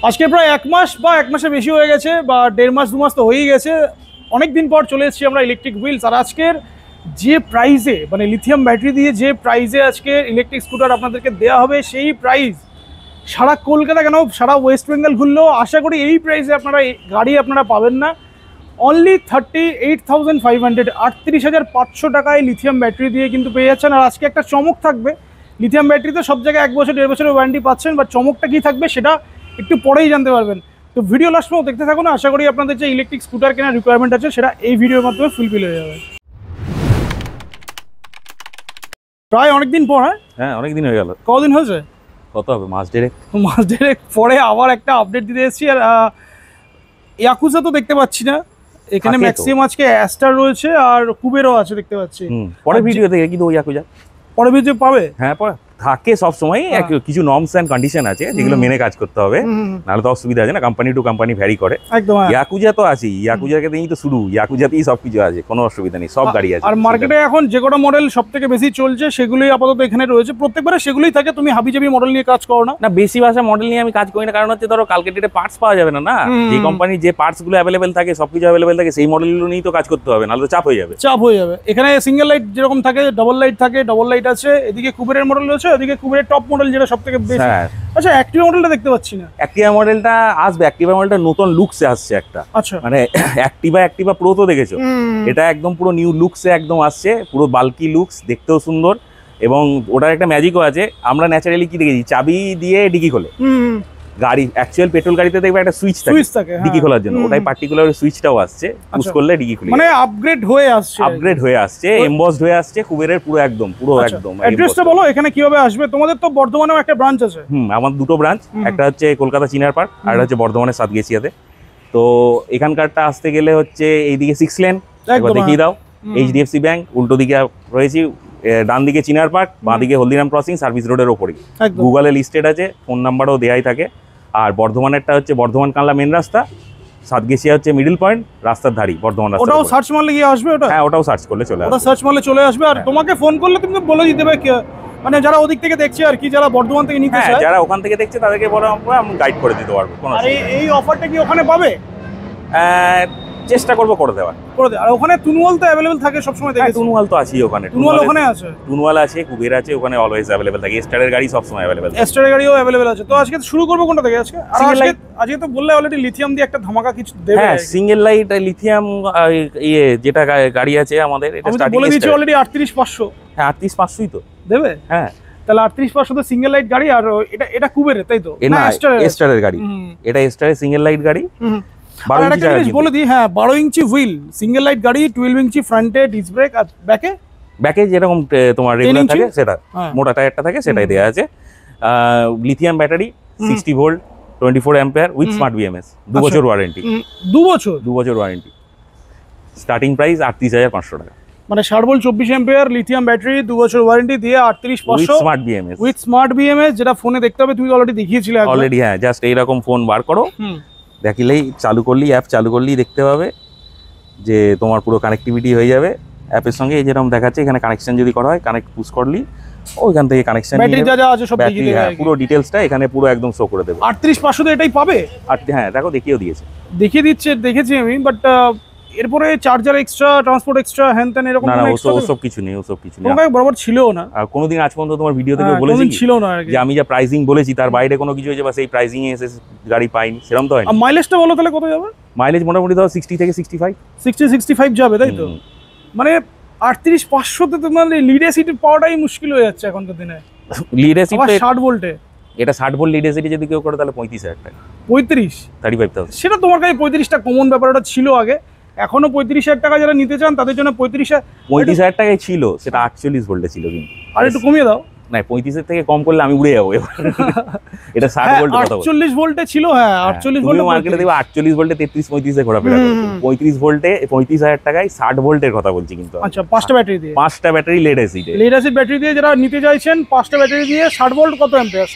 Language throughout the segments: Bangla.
আজকে প্রায় 1 মাস বা 1 মাসের বেশি হয়ে গেছে, বা 1.5 মাস 2 মাস তো হয়েই গেছে। অনেক দিন পর চলে এসেছি আমরা ইলেকট্রিক হুইলস। আর আজকের যে প্রাইসে, মানে লিথিয়াম ব্যাটারি দিয়ে যে প্রাইসে আজকে ইলেকট্রিক স্কুটার আপনাদেরকে দেওয়া হবে, সেই প্রাইস সারা কলকাতা কেন সারা ওয়েস্ট বেঙ্গল ঘুরলেও আশা করি এই প্রাইসে আপনারা গাড়ি আপনারা পাবেন না। অনলি 38,500, 38,500 টাকায় লিথিয়াম ব্যাটারি দিয়ে কিন্তু পেয়ে যাচ্ছেন। আর আজকে একটা চমক থাকবে, লিথিয়াম ব্যাটারিতে সব জায়গায় 1 বছর 1.5 বছরের ওয়ারেন্টি পাচ্ছেন, বা চমকটা কী থাকবে সেটা একটু পরেই জানতে পারবেন। তো ভিডিও লাস্ট পর্যন্ত দেখতে থাকুন, আশা করি আপনাদের যে ইলেকট্রিক স্কুটার কেনার রিকোয়ারমেন্ট আছে সেটা এই ভিডিওর মাধ্যমে ফুলফিল হয়ে যাবে। প্রায় অনেকদিন পর। হ্যাঁ, অনেকদিন হয়ে গেল। কদিন হয়েছে? কত হবে, মাস দেড়েক পরে আবার একটা আপডেট দিতে এসেছি। আর ইয়াকুজা তো দেখতে পাচ্ছি না এখানে, ম্যাক্সিমাম আজকে অ্যাস্টার রয়েছে আর কুবেরও আছে দেখতে পাচ্ছি। পরে ভিডিও দেখে কিন্তু ওই ইয়াকুজা পরে ভিডিও পাবে। হ্যাঁ, থাকে সব সময় কিছু নর্মস এন্ড কন্ডিশন আছে যেগুলো মেনে কাজ করতে হবে, নাহলে তো অসুবিধা আছে না। কোম্পানি টু কোম্পানি ভ্যারি করে। একদম ইয়াকুজা তো আছে, ইয়াকুজাকে দিয়েই তো শুরু, ইয়াকুজাতেই সবকিছু আছে, কোনো অসুবিধা নেই, সব গাড়ি আছে। আর মার্কেটে এখন যে কোনো মডেল সবথেকে বেশি চলছে সেগুলোই আপাতত এখানে রয়েছে, প্রত্যেকবারে সেগুলোই থাকে। তুমি হাবিজাবি মডেল নিয়ে কাজ করো না? না, বেশি ভাষা মডেল নিয়ে আমি কাজ করি না, কারণ হচ্ছে ধরো কালকে ডেটে পার্টস পাওয়া যাবে না। যে কোম্পানির যে পার্টস গুলো অ্যাভেলেবেল থাকে, সবকিছু অ্যাভেলেবেল থাকে, সেই মডেলগুলো নিয়েই তো কাজ করতে হবে, নাহলে তো চাপ হয়ে যাবে। এখানে সিঙ্গেল লাইট যেরকম থাকে, ডাবল লাইট থাকে, ডাবল লাইট আছে, এদিকে কুবেরের মডেল রয়েছে, এদিকে কুবেরের টপ মডেল যেটা সবথেকে বেশি। আচ্ছা, অ্যাক্টিভা মডেলটা দেখতে পাচ্ছি না। অ্যাক্টিভা মডেলটা আসবে, অ্যাক্টিভা মডেলটা নতুন লুকসে আসছে একটা। আচ্ছা, মানে অ্যাক্টিভা প্রো তো দেখেছো, এটা একদম পুরো নিউ লুকসে একদম আসছে, পুরো বাল্কি লুকস, দেখতেও সুন্দর। এবং ওটার একটা ম্যাজিকও আছে। আমরা ন্যাচারালি কি দেখেছি, চাবি দিয়ে ডিকি খোলে গাড়ি, অ্যাকচুয়াল পেট্রোল গাড়িতে দেখবে একটা সুইচ থাকে ডিকি খোলার জন্য, ওটাই পার্টিকুলার সুইচটাও আসছে, পুশ করলে ডিকি খুলে। মানে আপগ্রেড হয়ে আসছে, এমবসড হয়ে আসছে কুবেরের পুরো একদম অ্যাড্রেসটা বলো এখানে কিভাবে আসবে? তোমাদের তো বর্ধমানেও একটা ব্রাঞ্চ আছে। আমার দুটো ব্রাঞ্চ, একটা হচ্ছে কলকাতা চিনার পার্ক, আর একটা হচ্ছে বর্ধমানের সাতগেছিয়াতে। তো এখানকারটা আসতে গেলে হচ্ছে এইদিকে 6 লেন, একবার দেখিয়ে দাও। এইচডিএফসি ব্যাংক, উল্টো দিকে রয়েছি, ডান দিকে চিনার পার্ক, বাঁ দিকে হলদিরাম ক্রসিং, সার্ভিস রোডের ওপরেই। গুগলে লিস্টেড আছে, ফোন নাম্বারও দেয়াই থাকে। আর বর্ধমানেরটা হচ্ছে বর্ধমান কানলা মেন রাস্তা, সাতগেছিয়া হচ্ছে মিডল পয়েন্ট, রাস্তার ধারি বর্ধমান রাস্তা। ওটাও সার্চ মারলে গিয়ে আসবে? ওটা হ্যাঁ, ওটাও সার্চ করলে চলে আসবে, ওটা সার্চ মারলে চলে আসবে। আর তোমাকে ফোন করলে তুমি বলে দিতে হবে, মানে যারা ওদিক থেকে দেখছে আর কি, যারা বর্ধমান থেকে নিতে চায়, যারা ওখান থেকে দেখছে তাদেরকে বলে আমি গাইড করে দিতে পারবো। আর এই অফারটা কি ওখানে পাবে? চেষ্টা করবো করে দেওয়ার। আর ওখানে টুনওয়াল তো অ্যাভেলেবল থাকে সব সময়। দেখে টুনওয়াল তো আছেই ওখানে, ওখানে আছে, টুনওয়াল আছে, কুবের আছে, ওখানে অলওয়েজ অ্যাভেলেবল থাকে। স্টারের গাড়ি সব সময় অ্যাভেলেবল, স্টারের গাড়িও অ্যাভেলেবল আছে। তো আজকে শুরু করবো কোনটা থেকে? আজকে তো বললে অলরেডি লিথিয়াম দিয়ে একটা ধামাকা কিছু দেবে। হ্যাঁ, সিঙ্গেল লাইট লিথিয়াম যেটা গাড়ি আছে আমাদের, এটা স্টার্টিং বলে দিয়েছি অলরেডি 38,500। হ্যাঁ, 38,500ই তো দেবে। হ্যাঁ, তাহলে 38,500 তো সিঙ্গেল লাইট গাড়ি। আর এটা কুবের, তাই তো? না, স্টারের গাড়ি, এটা স্টারের সিঙ্গেল লাইট গাড়ি। 12 ইঞ্চি বলে দিই। হ্যাঁ, 12 ইঞ্চি হুইল, সিঙ্গেল লাইট গাড়ি, 12 ইঞ্চি ফ্রন্টে ডিস্ক ব্রেক, আর ব্যাকে যেরকম তোমার রেগুলার থাকে সেটা, মোটা টায়ারটা থাকে, সেটাই দেওয়া আছে। Lithium battery, 60 volt, 24 ampere with smart BMS, 2 বছর ওয়ারেন্টি। 2 বছর ওয়ারেন্টি। স্টার্টিং প্রাইস 38,500 টাকা। মানে 60 ভোল্ট 24 অ্যাম্পিয়ার লিথিয়াম ব্যাটারি, 2 বছর ওয়ারেন্টি দিয়ে 38,500 উইথ স্মার্ট বিএমএস, যেটা ফোনে দেখতে হবে। তুমি অলরেডি দেখিয়েছিলে অলরেডি। হ্যাঁ, জাস্ট এইরকম ফোন বার করো, দেখিলেই চালু করলি, অ্যাপ চালু করলেই দেখতে পাবে যে তোমার পুরো কানেক্টিভিটি হয়ে যাবে অ্যাপের সঙ্গে। এই যেরকম দেখাচ্ছে এখানে কানেকশন যদি করা হয়, কানেক্ট পুশ করলি ওইখান থেকে কানেকশন, ব্যাটারি যা আছে সব দেখিয়ে দেবে। হ্যাঁ, পুরো ডিটেইলসটা এখানে পুরো একদম শো করে দেবে। 38,500 তে এটাই পাবে। আর হ্যাঁ, দেখো দেখিয়ে দিচ্ছে, দেখেছি আমি। বাট এরপরে চার্জার এক্সট্রা, ট্রান্সপোর্ট এক্সট্রা, হ্যান ত্যান এরকম না, ওসব কিছু নেই। বরাবর ছিল না, আর কোনোদিন আজ পর্যন্ত তোমার ভিডিও থেকে বলেছি ছিল না যে আমি যা প্রাইসিং বলেছি তার বাইরে কোনো কিছু হয়েছে বা সেই প্রাইসিং এ এসে গাড়ি পাইনি, সেরকম তো হয় না। মাইলেজটা বলো তাহলে কত যাবে? মাইলেজ মোটামুটি ধরো 60 থেকে 65 যাবে, তাই তো? মানে 38,500 তে তো মানে লিড এসিড পাওয়াটাই মুশকিল হয়ে যাচ্ছে এখনকার দিনে। লিড এসিড 60 ভোল্টে, এটা 60 ভোল্ট লিড এসিড যদি কেউ করে তাহলে 35,000 টাকা। 35,000? সেটা তোমার কাছে 35টা কমন ব্যাপার, ওটা ছিল আগে। এখনো 35,000 টাকা যারা নিতে চান তাদের জন্য 35,000 টাকায় ছিল, সেটা 48 ভোল্টে ছিল। কিন্তু আর একটু কমিয়ে দাও না, 35 থেকে কম করলে আমি উড়ে যাবো। এটা 60 ভোল্টের কথা বলছি। 48 ভোল্টে ছিল। হ্যাঁ, 48 ভোল্টে মার্কেটে দেখো 48 ভোল্টে 33-35 এ ঘোরাফেরা করে। 35 ভোল্টে 35,000 টাকায় 60 ভোল্টের কথা বলছি কিন্তু। আচ্ছা, 5টা ব্যাটারি দিয়ে, 5টা ব্যাটারি লেড এসিড ব্যাটারি দিয়ে যারা নিতে চাইছেন, 5টা ব্যাটারি দিয়ে 60 ভোল্ট কত অ্যাম্পিয়ার?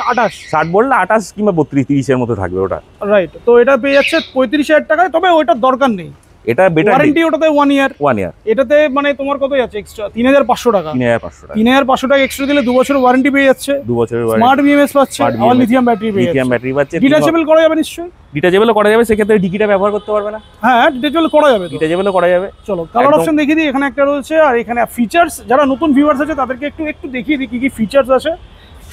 60 ভোল্ট 28 কিংবা 32-30 এর মধ্যে থাকবে ওটা। রাইট। তো এটা পেয়ে যাচ্ছে 35,000 টাকায়। তবে ওইটার দরকার নেই, এটা বেটার ওয়ারেন্টি ওটাতে 1 ইয়ার। 1 ইয়ার। এটাতে মানে তোমার কত যাচ্ছে এক্সট্রা? 3500 টাকা। 3500 টাকা। 3500 টাকা এক্সট্রা দিলে 2 বছর ওয়ারেন্টি পেয়ে যাচ্ছে। 2 বছরের স্মার্ট বিএমএস পাচ্ছে, আর লিথিয়াম ব্যাটারি পেয়ে যাচ্ছে। লিথিয়াম ব্যাটারি পাচ্ছে। ডিটাচেবল করা যাবে নিশ্চয়ই? ডিটাচেবলও করা যাবে, সেক্ষেত্রে ডিকিটা ব্যবহার করতে পারবে না। হ্যাঁ, ডিটাচেবল করা যাবে তো। ডিটাচেবলও করা যাবে। চলো কালার অপশন দেখিয়ে দিই। এখানে একটা রয়েছে, আর এখানে ফিচার্স, যারা নতুন ভিউয়ার্স আছে তাদেরকে একটু দেখিয়ে দিই কি কি ফিচার্স আছে।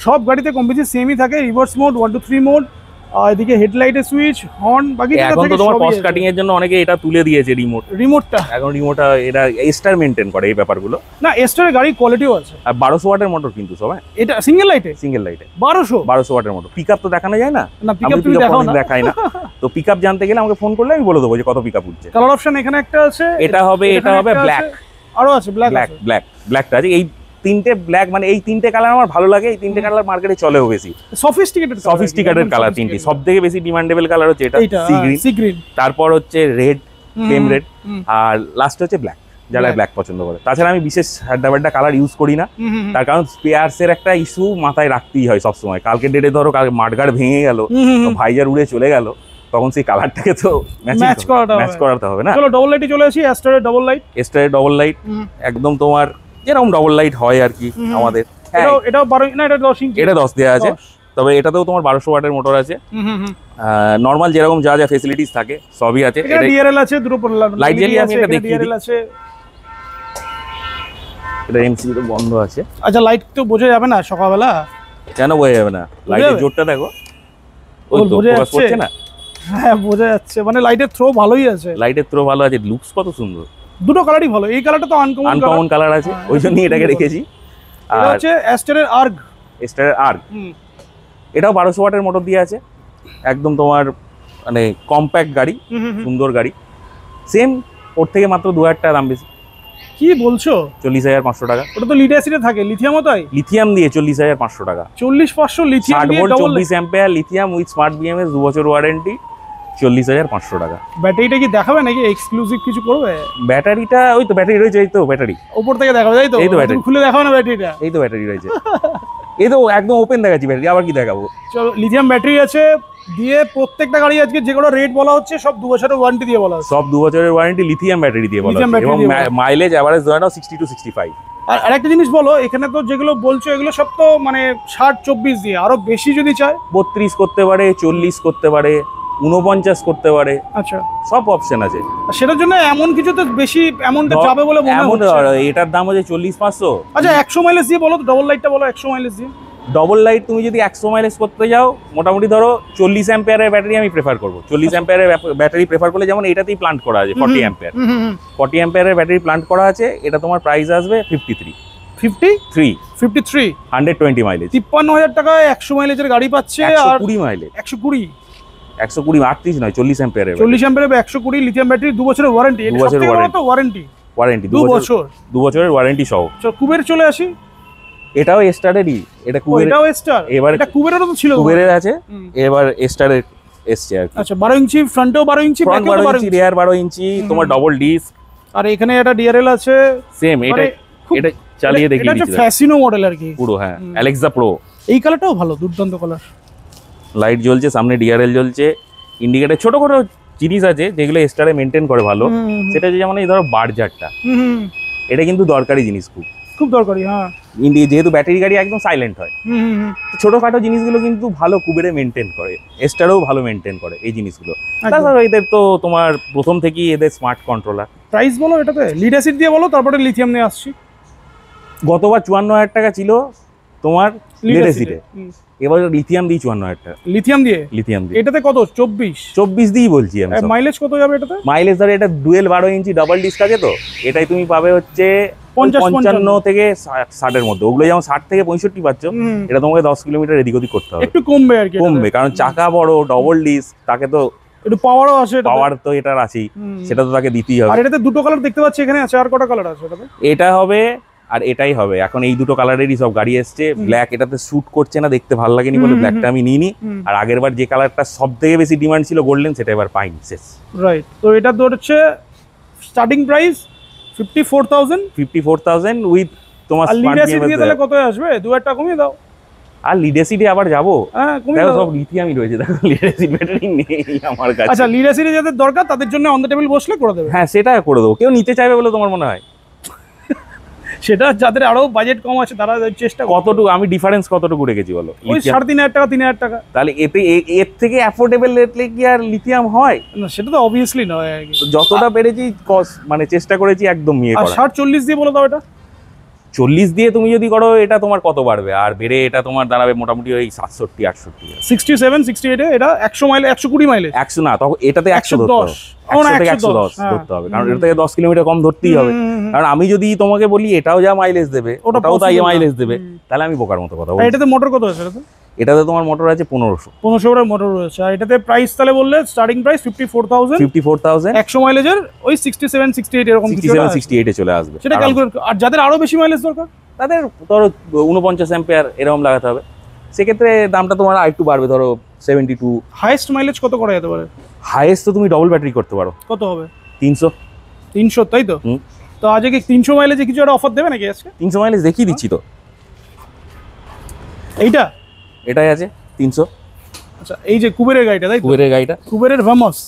সব গাড়িতে কম বেশি সেমই থাকে। রিভার্স মোড, 1 2 3 মোড, আর এদিকে হেডলাইটের সুইচ, হর্ন, বাকি এখন তো তোমার কস্ট কাটিং এর জন্য অনেকে এটা তুলে দিয়েছে রিমোটটা। এখন রিমোটটা এটা এস্টার মেইনটেইন করে এই ব্যাপারগুলো। না, এস্টারের গাড়ি কোয়ালিটিও আছে। আর 1200 ওয়াটের মোটর কিন্তু সব। হ্যাঁ, এটা সিঙ্গেল লাইটে 1200 ওয়াটের মোটর। পিকআপ তো দেখানো যায় না। না, পিকআপ তুমি দেখাও না। দেখাই না। তো পিকআপ জানতে গেলে আমাকে ফোন করলে আমি বলে দেবো যে কত পিকআপ উঠছে। কালার অপশন এখানে একটা আছে। এটা হবে ব্ল্যাক। আরো আছে ব্ল্যাকটা আছে। এই তিনটে ব্ল্যাক, মানে এই তিনটে কালার আমার ভালো লাগে। এই তিনটে কালার মার্কেটে চলেও বেশি। সফিস্টিকেটেড কালার তিনটি। সবথেকে বেশি ডিমান্ডেবল কালার হচ্ছে এটা, সি গ্রিন। তারপর হচ্ছে রেড, ফ্লেম রেড, আর লাস্ট হচ্ছে ব্ল্যাক, যারা ব্ল্যাক পছন্দ করে। তাছাড়া আমি বিশেষ হাড্ডাবাড্ডা কালার ইউজ করি না, তার কারণ স্পেয়ারসের একটা ইস্যু মাথায় রাখতেই হয় সবসময়। কালকে ডেটে ধরো মাঠগাড় ভেঙে গেল, ভাইজার উড়ে চলে গেল, তখন সেই কালারটাকে তো ম্যাচ করাতে হবে না। চলো ডবল লাইটে চলে আসি। এস্টারের ডবল লাইট একদম তোমার যেরকম ডবল লাইট হয় আর কি আমাদের। এটা 12 না, এটা 10 ইঞ্চি। এটা 10 দেওয়া আছে, তবে এটাতেও তোমার 1200 ওয়াটের মোটর আছে। নরমাল যেরকম যা ফ্যাসিলিটিস থাকে সবই আছে। এটা ডিআরএল আছে, দুটো লাইট জ্বালিয়ে আমি এটা দেখিয়ে দিই। আছে, এটা এমসিবি তো বন্ধ আছে। আচ্ছা, লাইট তো বোঝা যাবে না সকালবেলা? কেন বোঝা যাবে না? লাইটের জোরটা দেখো, ওই তো ফোকাস করছে না? হ্যাঁ, বোঝা যাচ্ছে। মানে লাইটের থ্রো ভালোই আছে। ভালো আছে, লুকস কত সুন্দর। দুটো কালারই ভালো। এই কালারটা তো আনকমন কালার আছে, ওই জন্যই এটাকে রেখেছি। আর হচ্ছে এস্টারের আর্গ। এটাও 1200 ওয়াটের মোটর দিয়ে আছে। একদম তোমার মানে কম্প্যাক্ট গাড়ি, সুন্দর গাড়ি। সেম, ওর থেকে মাত্র 2000 টাকা দাম বেশি। কি বলছো? 40,500 টাকা। ওটা তো লিড অ্যাসিডে থাকে, লিথিয়ামও তাই? লিথিয়াম দিয়ে 40,500 টাকা। 40,500 লিথিয়াম দিয়ে, 24 ampere lithium with smart BMS, 2 বছর ওয়ারেন্টি, 40,500 টাকা। ব্যাটারিটা কি দেখাবে নাকি? এক্সক্লুসিভ কিছু করবে? ব্যাটারিটা ওই তো ব্যাটারি রয়েছে, এই তো ব্যাটারি উপর থেকে দেখাবে, তাই তো? এই তো ব্যাটারি খুলে দেখাও না ব্যাটারিটা। এই তো ব্যাটারি রয়েছে। এই তো একদম ওপেন দেখাচ্ছি ব্যাটারি, আবার কি দেখাবো? চলো, লিথিয়াম ব্যাটারি আছে দিয়ে প্রত্যেকটা গাড়ি আজকে যেগুলো রেট বলা হচ্ছে সব 2 বছরের ওয়ারেন্টি দিয়ে বলা হচ্ছে। সব 2 বছরের ওয়ারেন্টি লিথিয়াম ব্যাটারি দিয়ে বলা হচ্ছে, এবং মাইলেজ এভারেজ ধরে নাও 60 to 65। আর আরেকটা জিনিস বলো, এখানে তো যেগুলো বলছো এগুলো সব তো মানে 60-24 দিয়ে, আরো বেশি যদি চায় 32 করতে পারে, 40 করতে পারে, 49 করতে পারে। আচ্ছা, সব অপশন আছে। সেটার জন্য এমন কিছু তো বেশি অ্যামাউন্টে যাবে বলে মনে হচ্ছে। এটার দাম হচ্ছে 40,500। আচ্ছা, 100 মাইলেজ দিয়ে বলো, ডবল লাইটটা বলো 100 মাইলেজ দিয়ে। ডবল লাইট তুমি যদি 100 মাইলেজ করতে যাও, মোটামুটি ধরো 40 অ্যাম্পিয়ারের ব্যাটারি আমি প্রেফার করবো। 40 অ্যাম্পিয়ারের ব্যাটারি প্রেফার করলে, যেমন এটাতেই প্লান্ট করা আছে 40 অ্যাম্পিয়ার। 40 অ্যাম্পিয়ারের ব্যাটারি প্লান্ট করা আছে। এটা তোমার প্রাইস আসবে 53 120 মাইলেজ। 53,000 টাকায় 100 মাইলেজের গাড়ি পাচ্ছে। আর 120 মাইলেজ, 120 38 নয়, 40 অ্যাম্পিয়ারের 120 লিথিয়াম ব্যাটারি, 2 বছরের ওয়ারেন্টি। 2 বছরের ওয়ারেন্টি 2 বছরের ওয়ারেন্টি সহ। কুবের চলে আসি। এটাও এস্টারেরই। এটা এটাও এস্টার। এবার এটা কুবেরেরও তো ছিল, কুবেরের আছে, এবার এস্টারের এসছে আর কি। আচ্ছা, 12 ইঞ্চি ফ্রন্টেও, 12 ইঞ্চি ব্যাকেও 12 ইঞ্চি, রিয়ার 12 ইঞ্চি, তোমার ডবল ডিস্ক। আর এখানে একটা ডিআরএল আছে সেম। এটা চালিয়ে দেখিয়ে দিচ্ছি। এটা ফ্যাসিনো মডেল আর কি পুরো। হ্যাঁ, অ্যালেক্সা প্রো। এই কালারটাও ভালো, দুর্দান্ত কালার। লাইট জ্বলছে, সামনে ডিআরএল জ্বলছে, ইন্ডিকেটর। ছোটখাটো জিনিস আছে যেগুলো এস্টারে মেনটেন করে ভালো। সেটা হচ্ছে যেমন এই ধরো বারজারটা, এটা কিন্তু দরকারি জিনিস, খুব দরকারি। হ্যাঁ, যেহেতু ব্যাটারি গাড়ি একদম সাইলেন্ট হয়, ছোটখাটো জিনিসগুলো কিন্তু ভালো কুবেরে মেনটেন করে, এস্টারেও ভালো মেনটেন করে এই জিনিসগুলো। তাছাড়া এদের তো তোমার প্রথম থেকেই এদের স্মার্ট কন্ট্রোলার। প্রাইস বলো এটাতে, লিড অ্যাসিড দিয়ে বলো, তারপরে লিথিয়াম নিয়ে আসছি। গতবার 54,000 টাকা ছিল তোমার লিড অ্যাসিডে, এবার লিথিয়াম দিয়ে 54,000 টাকা। লিথিয়াম দিয়ে এটাতে কত? 24 দিই বলছি আমি। মাইলেজ কত যাবে এটাতে? মাইলেজ ধরে এটা ডুয়েল 12 ইঞ্চি ডাবল ডিস্ক আছে, তো এটাই তুমি পাবে হচ্ছে 55 থেকে 60-এর মধ্যে। ওগুলো যেমন 60 থেকে 65 পাচ্ছ, এটা তোমাকে 10 কিলোমিটার এদিক ওদিক করতে হবে। একটু কমবে আর কি, কমবে, কারণ চাকা বড়, ডবল ডিস্ক, তাকে তো একটু পাওয়ারও আছে। পাওয়ার তো এটার আছেই, সেটা তো তাকে দিতেই হবে। আর এটাতে দুটো কালার দেখতে পাচ্ছি এখানে আছে। আর কটা কালার আছে এটাতে? এটা হবে আর এটাই হবে। এখন এই দুটো কালারেরই সব গাড়ি এসছে। ব্ল্যাক এটাতে স্যুট করছে না, দেখতে ভালো লাগেনি বলে ব্ল্যাকটা আমি নিইনি। আর আগের বার যে কালারটা সব থেকে বেশি ডিমান্ড ছিল গোল্ডেন, সেটা এবার পাইনি, শেষ। রাইট। তো এটা ধরছে স্টার্টিং প্রাইস 54,000 উইথ তোমার লিড অ্যাসিড দিয়ে। তাহলে কত আসবে? 2,000 টাকা কমিয়ে দাও। আর লিড অ্যাসিডে আবার যাবো, হ্যাঁ কমিয়ে দেখো দাও। সব লিথিয়ামই রয়েছে, দেখো লিড অ্যাসিড ব্যাটারি নেই আমার কাছে। আচ্ছা লিড অ্যাসিডে যাদের দরকার তাদের জন্য অন দ্য টেবিল বসলে করে দেবে। হ্যাঁ সেটা করে দেবো, কেউ নিতে চাইবে বলে তোমার মনে হয়? সেটা যাদের আরো বাজেট কম আছে তারা চেষ্টা করবে। কতটুকু আমি ডিফারেন্স কতটুকু রেখেছি বলো? ওই 3,500 টাকা 3,000 টাকা। তাহলে এতে এর থেকে অ্যাফোর্ডেবল রেটলে কি আর লিথিয়াম হয়? না সেটা তো অবভিয়াসলি নয় আর কি। তো যতটা পেরেছি মানে চেষ্টা করেছি একদম ইয়ে আর করা। 60-40 দিয়ে বলে দাও এটা। 40 দিয়ে তুমি যদি করো এটা তোমার কত বাড়বে, আর বেড়ে এটা তোমার দাঁড়াবে মোটামুটি ওই 67-68। 67-68 এটা 100 মাইলে 120 মাইলে 100 না, তখন এটাতে 100 ধরতে হবে, 110 100 থেকে 110 হ্যাঁ। ধরতে হবে, কারণ এটা থেকে 10 কিলোমিটার কম ধরতেই হবে। কারণ আমি যদি তোমাকে বলি এটাও যা মাইলেজ দেবে ওটাও তাই possible না। মাইলেজ দেবে, তাহলে আমি বোকার মতো কথা আর বলছি। এটাতে মোটর কত আছে এটাতে? এটাতে তোমার মোটর আছে 1500 1500 মোটর রয়েছে। আর এটাতে প্রাইস তাহলে বললে স্টার্টিং প্রাইস 54,000, 54,000 100 মাইলেজের ওই 67-68 এরকম কিছু 67-68 এ চলে আসবে। সেটা ক্যালকুলেট। আর যাদের আরো বেশি মাইলেজ দরকার তাদের ধরো 49 অ্যাম্পিয়ার এরকম লাগাতে হবে, সেক্ষেত্রে দামটা তোমার আরেকটু বাড়বে, ধরো 72। হাইয়েস্ট মাইলেজ কত করা যেতে পারে? হাইয়েস্ট তো তুমি ডবল ব্যাটারি করতে পারো, কত হবে? 300। 300 তাই তো? হুম। তো আজকে কি 300 মাইলেজে কিছু একটা অফার দেবে নাকি আজকে? 300 মাইলেজ দেখিয়ে দিচ্ছি তো, এইটা এটাই আছে 300। আচ্ছা এই যে কুবেরের গাড়িটা তাই তো? কুবেরের গাড়িটা, কুবেরের ভামস,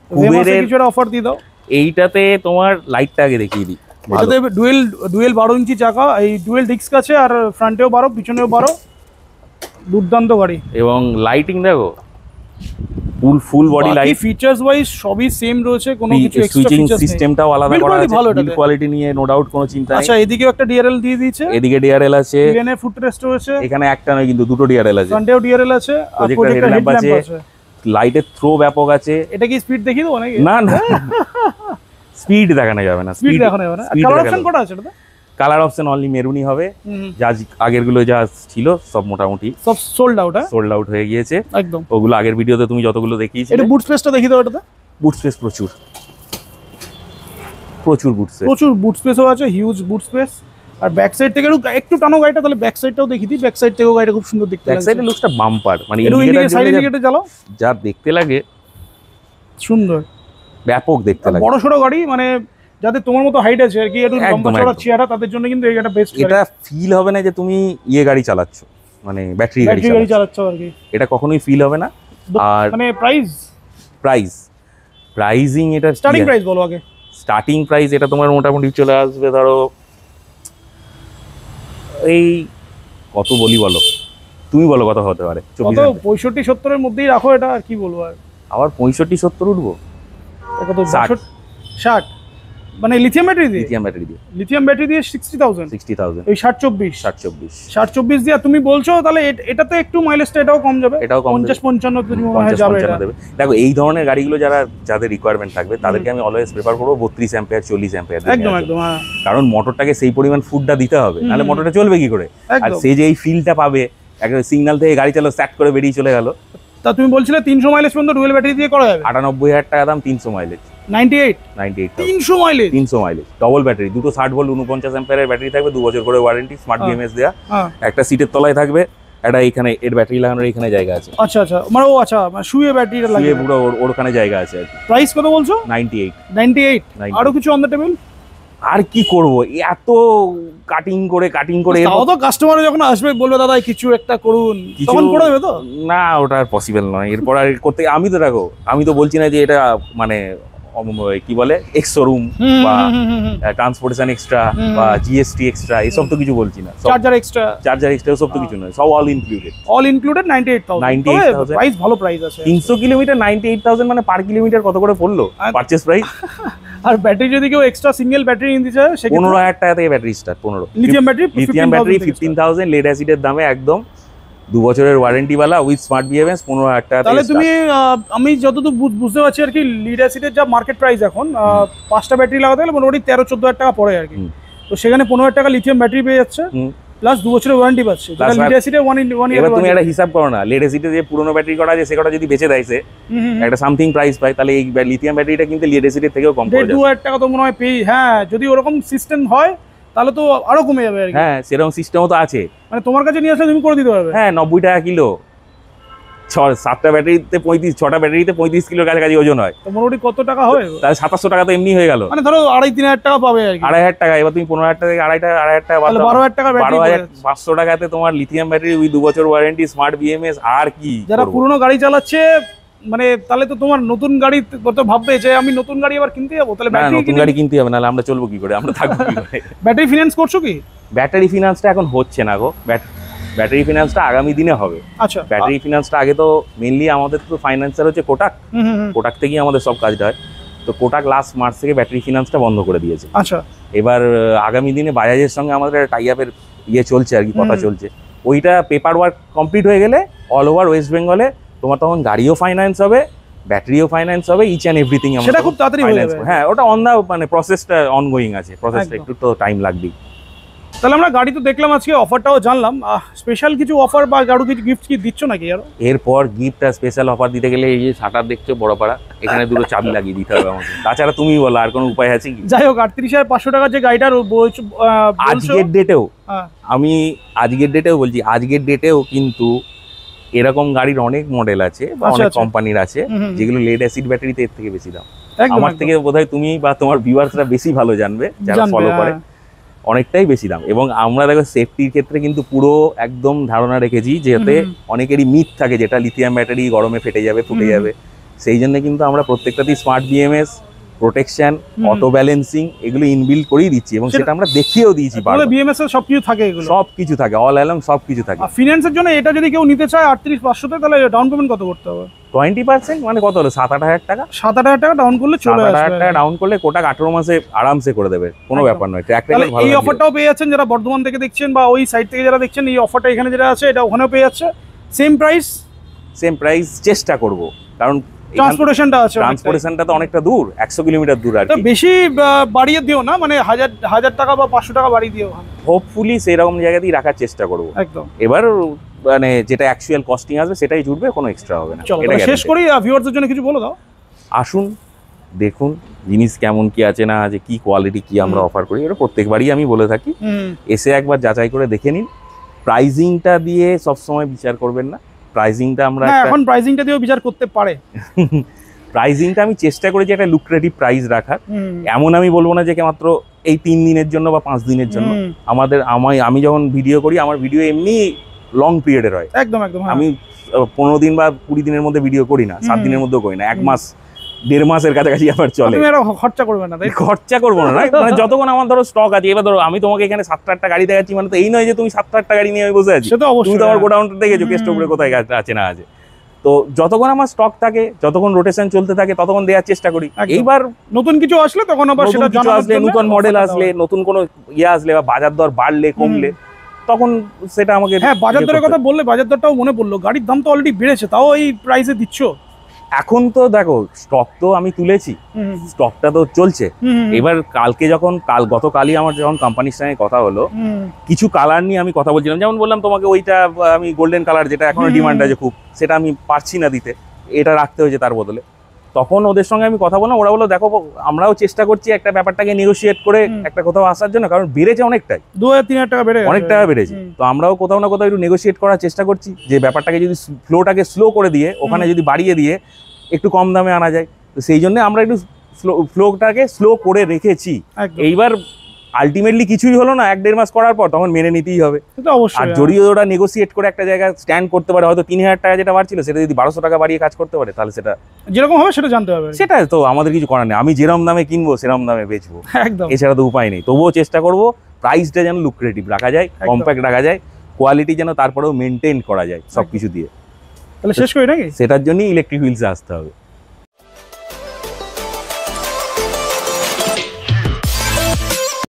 কুবেরের কিছু একটা অফার দিয়ে দাও। এইটাতে তোমার লাইটটা আগে দেখিয়ে দিই। এটাতে ডুয়েল 12 ইঞ্চি চাকা, এই ডুয়েল ডিস্ক আছে, আর ফ্রন্টেও 12 পিছনেও 12, দুর্দান্ত গাড়ি। এবং লাইটিং দেখো, full body light, features wise সবই সেম রয়েছে, কোনো কিছু এক্সট্রা সুইচিং ফিচার্স নেই। সিস্টেমটাও আলাদা Build করা quality আছে, ভালো বিল্ড এটাতে। কোয়ালিটি নিয়ে নো ডাউট কোনো চিন্তা নেই। আচ্ছা এদিকেও একটা ডিআরএল দিয়ে দিয়েছে, এদিকে ডিআরএল আছে, ইভেনে ফুটরেস্ট রয়েছে, এখানে একটা নয় কিন্তু দুটো ডিআরএল আছে, ফ্রন্টেও ডিআরএল আছে, আর Projector প্রজেক্টর headlamp হেডল্যাম্প আছে। আছে। লাইটের থ্রো ব্যাপক আছে। এটা কি স্পিড দেখিয়ে দেবো নাকি? না না স্পিড দেখানো যাবে না, স্পিড দেখানো যাবে না। speed কালার দেখানো অপশন কটা আছে এটাতে? কালার অপশন অনলি মেরুনই হবে, যা আগের গুলো যা ছিল সব মোটামুটি সব সোল্ড আউট। হ্যাঁ সোল্ড আউট হয়ে গিয়েছে, একদম। ওগুলো আগের ভিডিওতে তুমি যতগুলো দেখিয়েছিলে। এটা বুট স্পেসটা দেখিয়ে দাও এটাতে। বুট স্পেস প্রচুর প্রচুর বুট স্পেস, প্রচুর বুট স্পেসও আছে, হিউজ বুট স্পেস। আর ব্যাক সাইড থেকে একটু টানো গাড়িটা, তাহলে ব্যাক সাইডটাও দেখিয়ে দিই। ব্যাক সাইড থেকেও গাড়িটা খুব সুন্দর দেখতে ব্যাক লাগছে। সাইডের লুকসটা বাম্পার, মানে একটু indicator সাইড দিলে ইন্ডিকেটর চালাও, যা দেখতে লাগে সুন্দর ব্যাপক দেখতে লাগে। বড় সড়ো গাড়ি, মানে যাদের তোমার মতো হাইট আছে আর কি, একটু একদম, লম্বা চড়া একদম। চেহারা, তাদের জন্য কিন্তু এটা বেস্ট। এটা ফিল হবে না যে তুমি ইয়ে গাড়ি চালাচ্ছ, মানে ব্যাটারি গাড়ি গাড়ি চালাচ্ছ, চালাচ্ছ আর কি। এটা কখনোই ফিল হবে না। আর মানে প্রাইজিং এটা স্টার্টিং প্রাইস বলো আগে। স্টার্টিং প্রাইস এটা তোমার মোটামুটি চলে আসবে ধরো এই কত বলি বলো, তুমি বলো কত হতে পারে? কত 65-70 এর মধ্যেই রাখো এটা, আর কি বলবো। আর আবার 65-70 উঠবো? কত 60 60 মানে লিথিয়াম ব্যাটারি দিয়ে? লিথিয়াম ব্যাটারি দিয়ে 60,000 60,000, এই 60-24 60-24 দিয়ে তুমি বলছো, তাহলে এটাতে একটু মাইলেজটা এটাও কম যাবে, এটাও কম 50-55 তুমি মনে হয় যাবে এটা। দেবে। দেখো এই ধরনের গাড়িগুলো যাদের রিকোয়ারমেন্ট থাকবে তাদেরকে আমি অলওয়েজ প্রেফার করবো 32 অ্যাম্পিয়ার 40 অ্যাম্পিয়ার। একদম একদম হ্যাঁ। কারণ মোটরটাকে সেই পরিমাণ ফুডটা দিতে হবে, নাহলে মোটরটা চলবে কি করে? আর একদম। সে যে এই ফিলটা পাবে, একটা সিগন্যাল থেকে গাড়ি চালালো স্টার্ট করে বেরিয়ে চলে গেল। তা তুমি বলছিলে 300 মাইলেজ পর্যন্ত ডুয়েল ব্যাটারি দিয়ে করা যাবে? 98,000 টাকা দাম, 300 mileage, 98 300 mileage, 300 mileage, double battery, দুটো 60 ভোল্ট 49 অ্যাম্পিয়ারের ব্যাটারি থাকবে, 2 বছর করে ওয়ারেন্টি, স্মার্ট বিএমএস দেয়া, একটা সিটের তলায় থাকবে, একটা এখানে এর ব্যাটারি লাগানোর এখানে জায়গা আছে। আচ্ছা আচ্ছা, মানে ও আচ্ছা, মানে শুয়ে ব্যাটারিটা শুয়ে লাগিয়ে পুরো ওখানে জায়গা আছে আর কি। প্রাইস কত বলছো? 98। আরো কিছু অন দ্য টেবিল? আর কি করব, এত কাটিং করে তাও তো কাস্টমার যখন আসবে বলবে দাদা কিছু একটা করুন, তখন করে দেবে তো? না ওটা আর পসিবল নয়, এরপর আর করতে। আমি তো দেখো, আমি তো বলছি না যে এটা মানে কি বলে এক্স শোরুম বা ট্রান্সপোর্টেশন এক্সট্রা বা জিএসটি এক্সট্রা, এসব তো কিছু বলছি না। চার্জার এক্সট্রা সব তো কিছু নয়, সব অল ইনক্লুডেড 98,000 প্রাইস, ভালো প্রাইস আছে। 300 কিলোমিটার 98,000 মানে পার কিলোমিটার কত করে পড়লো পারচেজ প্রাইস? আর ব্যাটারি যদি কেউ এক্সট্রা সিঙ্গেল ব্যাটারি নিতে চায়, 15,000 টাকা থেকে battery start. 15 lithium battery 15,000, lead অ্যাসিডের দামে একদম 2 বছরের ওয়ারেন্টি वाला উইথ স্মার্ট বিএমএস 15,000 টাকা। তাহলে তুমি আমি যতদূর বুঝতে পারছি আর কি, লিড অ্যাসিডের যা মার্কেট প্রাইস এখন, 5টা ব্যাটারি লাগাতে গেলে মোটামুটি 13-14,000 টাকা পড়ে আর কি। তো সেখানে 15,000 টাকা লিথিয়াম ব্যাটারি পেয়ে যাচ্ছে, প্লাস 2 বছরের ওয়ারেন্টি পাচ্ছে। লিড অ্যাসিডে 1 ইয়ার। এবার তুমি একটা হিসাব করো না, লেড অ্যাসিডে যে পুরনো ব্যাটারি করা আছে, সেটা যদি বেচে দেয়, একটা সামথিং প্রাইস পায়, তাহলে এই লিথিয়াম ব্যাটারিটা কিন্তু লিড অ্যাসিডের থেকেও কম পড়ে যাবে। 2,000 টাকা তো মনে হয় পেই। হ্যাঁ, যদি ওরকম সিস্টেম হয় তাহলে তো আরো কমে যাবে আর কি। হ্যাঁ সেরকম সিস্টেমও তো আছে, মানে তোমার কাছে নিয়ে আসলে তুমি করে দিতে পারবে। হ্যাঁ 90 টাকা কিলো 7টা ব্যাটারিতে 6টা ব্যাটারিতে 35 কিলোর কাছাকাছি ওজন হয়। তো মোটামুটি কত টাকা হবে? তাহলে 2700 টাকা তো এমনি হয়ে গেল। মানে ধরো 2,500-3,000 টাকা পাবে আর কি। 2,500 টাকা, এবার তুমি 15,000 টাকা থেকে 2,500 টাকা বাদ দাও, 12,000 টাকা ব্যাটারি। 12,500 টাকাতে তোমার লিথিয়াম ব্যাটারি উইথ 2 বছর ওয়ারেন্টি, স্মার্ট বিএমএস, আর কি? যারা পুরনো গাড়ি চালাচ্ছে মানে তাহলে তো তোমার নতুন গাড়ি কত ভাববে যে আমি নতুন গাড়ি আবার কিনতে যাবো, তাহলে নতুন গাড়ি কিনতে হবে, নাহলে আমরা চলবো কি করে, আমরা থাকবো কি করে? ব্যাটারি ফিনান্স করছো কি? ব্যাটারি ফিনান্সটা এখন হচ্ছে না গো, ব্যাটারি ফিনান্সটা আগামী দিনে হবে। আচ্ছা, ব্যাটারি ফিনান্সটা আগে তো মেইনলি আমাদের তো ফাইন্যান্সার হচ্ছে কোটাক, কোটাক থেকেই আমাদের সব কাজটা হয়। তো কোটাক লাস্ট মার্চ থেকে ব্যাটারি ফিনান্সটা বন্ধ করে দিয়েছে। আচ্ছা, এবার আগামী দিনে বাজাজের সঙ্গে আমাদের টাই আপের চলছে আর কি, কথা চলছে। ওইটা পেপার ওয়ার্ক কমপ্লিট হয়ে গেলে অল ওভার ওয়েস্ট বেঙ্গলে তোমার তখন গাড়িও ফাইন্যান্স হবে, ব্যাটারিও ফাইন্যান্স হবে, ইচ অ্যান্ড এভরিথিং। সেটা খুব তাড়াতাড়ি হয়ে যাবে। হ্যাঁ, ওটা অন দা মানে প্রসেসটা অনগোয়িং আছে, প্রসেসটা একটু তো টাইম লাগবেই। তাহলে আমরা গাড়ি তো দেখলাম, আজকে অফারটাও জানলাম, স্পেশাল কিছু অফার বা গাড়ি কিছু গিফট কি দিচ্ছ নাকি আরো? এরপর গিফট আর স্পেশাল অফার দিতে গেলে এই যে শাটার দেখছো বড়পাড়া, এখানে দুটো চাবি লাগিয়ে দিতে হবে আমাকে, তাছাড়া তুমি বলো আর কোনো উপায় আছে কি? যাই হোক, 38,500 টাকার যে গাড়িটার আজকের ডেটেও বলছি, আজকের ডেটেও কিন্তু এরকম গাড়ির অনেক মডেল আছে বা অনেক কোম্পানির আছে যেগুলো লেড অ্যাসিড ব্যাটারিতে এর থেকে বেশি দাম। আমার থেকে বোধহয় তুমি বা তোমার ভিউয়ার্সরা বেশি ভালো জানবে, যারা ফলো করে, অনেকটাই বেশি দাম। এবং আমরা দেখো সেফটির ক্ষেত্রে কিন্তু পুরো একদম ধারণা রেখেছি, যাতে অনেকেরই মিথ থাকে যেটা লিথিয়াম ব্যাটারি গরমে ফেটে যাবে, ফুটে যাবে। সেই জন্য কিন্তু আমরা প্রত্যেকটাতেই smart BMS, protection, auto balancing এগুলো ইনবিল্ড করেই দিচ্ছি, এবং সেটা আমরা দেখিয়েও দিয়েছি। বিএমএস এর সবকিছু থাকে, এগুলো সবকিছু থাকে, অল অ্যালার্ম সবকিছু থাকে। ফিনান্সের জন্য এটা যদি কেউ নিতে চায় 38,500 তে, তাহলে ডাউন পেমেন্ট কত করতে হবে? 20% মানে কত হলো? 7-8 টাকা। 7-8 টাকা ডাউন করলে চলে আসবে। 7-8 টাকা ডাউন করলে কোটাক 18 মাসে আরামসে করে দেবে, কোনো ব্যাপার নয়। ট্র্যাক রেকর্ড ভালো। এই অফারটাও পেয়ে যাচ্ছেন যারা বর্ধমান থেকে দেখছেন বা ওই সাইড থেকে যারা দেখছেন, এই অফারটা এখানে যেটা আছে এটা ওখানেও পেয়ে যাচ্ছে। সেম প্রাইস চেষ্টা করব, কারণ ট্রান্সপোর্টেশনটা তো অনেকটা দূর, 100 কিলোমিটার দূর আর কি। বেশি বাড়িয়ে দিও না, মানে 1000 টাকা বা 500 টাকা বাড়িয়ে দিও। হোপফুলি সেরকম জায়গাতেই রাখার চেষ্টা করব একদম। এবার মানে যেটা অ্যাকচুয়াল কস্টিং আসবে সেটাই জুড়বে, কোনো এক্সট্রা হবে না। এটা শেষ করি, ভিউয়ারদের জন্য কিছু বলে দাও। আসুন, দেখুন জিনিস কেমন কি আছে না আছে, কি কোয়ালিটি, কি আমরা অফার করি, এটা প্রত্যেকবারই আমি বলে থাকি। এসে একবার যাচাই করে দেখে নিন। প্রাইজিংটা দিয়ে সবসময় বিচার করবেন না, প্রাইজিংটা আমরা এখন প্রাইজিংটা দিয়েও বিচার করতে পারে। প্রাইজিংটা আমি চেষ্টা করেছি একটা লুক্রেটিভ প্রাইস রাখার। এমন আমি বলবো না যে মাত্র এই 3 দিনের জন্য বা 5 দিনের জন্য। আমি যখন ভিডিও করি, আমার ভিডিও এমনি লং পিরিয়ডের হয়। একদম। আমি 15 দিন বা 20 দিনের মধ্যে ভিডিও করি না, 7 দিনের মধ্যেও করি না, 1 মাস 1.5 মাসের কাছাকাছি আবার চলে। খরচা করবে না? খরচা করবো না, মানে যতক্ষণ আমার ধরো স্টক আছে। এবার ধরো আমি তোমাকে এখানে 7-8টা গাড়ি দেখাচ্ছি, মানে তো এই নয় যে তুমি 7-8টা গাড়ি নিয়ে আমি বসে আছি। তুমি তো আমার গোডাউনটা দেখেছো, কেষ্টপুরে কোথায় আছে না আছে। তো যতক্ষণ আমার স্টক থাকে, যতক্ষণ রোটেশন চলতে থাকে, ততক্ষণ দেওয়ার চেষ্টা করি। এইবার নতুন কিছু আসলে তখন আবার সেটা আসলে, নতুন মডেল আসলে, নতুন কোনো আসলে বা বাজার দর বাড়লে কমলে, তখন সেটা আমাকে। হ্যাঁ, বাজার দরের কথা বললে বাজার দরটাও মনে পড়লো, গাড়ির দাম তো অলরেডি বেড়েছে, তাও এই প্রাইসে দিচ্ছ এখন? তো দেখো, স্টক তো আমি তুলেছি, স্টকটা তো চলছে। এবার গতকালই আমার যখন কোম্পানির সঙ্গে কথা হলো, কিছু কালার নিয়ে আমি কথা বলছিলাম, যেমন বললাম তোমাকে ওইটা আমি গোল্ডেন কালার যেটা এখনো ডিমান্ড আছে খুব, সেটা আমি পারছি না দিতে, এটা রাখতে হয়েছে তার বদলে। তখন ওদের সঙ্গে আমি কথা বললাম, ওরা বললো দেখো আমরাও চেষ্টা করছি একটা ব্যাপারটাকে নেগোশিয়েট করে একটা কোথাও আসার জন্য, কারণ বেড়েছে অনেকটাই, 2,000-3,000 টাকা বেড়ে, অনেক টাকা বেড়েছে। তো আমরাও কোথাও না কোথাও একটু নেগোশিয়েট করার চেষ্টা করছি, যে ব্যাপারটাকে যদি ফ্লোটাকে স্লো করে দিয়ে, ওখানে যদি বাড়িয়ে দিয়ে একটু কম দামে আনা যায়। তো সেই জন্য আমরা একটু ফ্লোটাকে স্লো করে রেখেছি। এইবার আলটিমেটলি কিছুই হলো না 1-1.5 মাস করার পর, তখন মেনে নিতেই হবে। আর যদি ওরা নেগোসিয়েট করে একটা জায়গায় স্ট্যান্ড করতে পারে, হয়তো 3,000 টাকা যেটা বাড়ছিল সেটা যদি 1200 টাকা বাড়িয়ে কাজ করতে পারে, তাহলে সেটা যেরকম হবে সেটা জানতে হবে। সেটা তো আমাদের কিছু করার নেই, আমি যেরকম দামে কিনবো সেরকম দামে বেচবো, এছাড়া তো উপায় নেই। তবুও চেষ্টা করবো প্রাইসটা যেন লুক্রেটিভ রাখা যায়, কম্প্যাক্ট রাখা যায়, কোয়ালিটি যেন তারপরেও মেনটেন করা যায় সবকিছু দিয়ে। তাহলে শেষ করি নাকি? সেটার জন্যই ইলেকট্রিক হুইলসে আসতে হবে।